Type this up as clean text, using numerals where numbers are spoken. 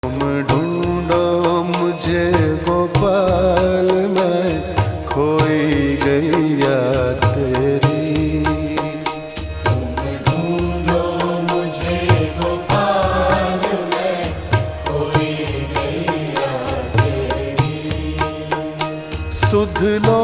तुम ढूंढो मुझे गोपाल, मैं खोई गैया तेरी। तुम ढूंढो मुझे गोपाल, मैं खोई गैया तेरी। सुध लो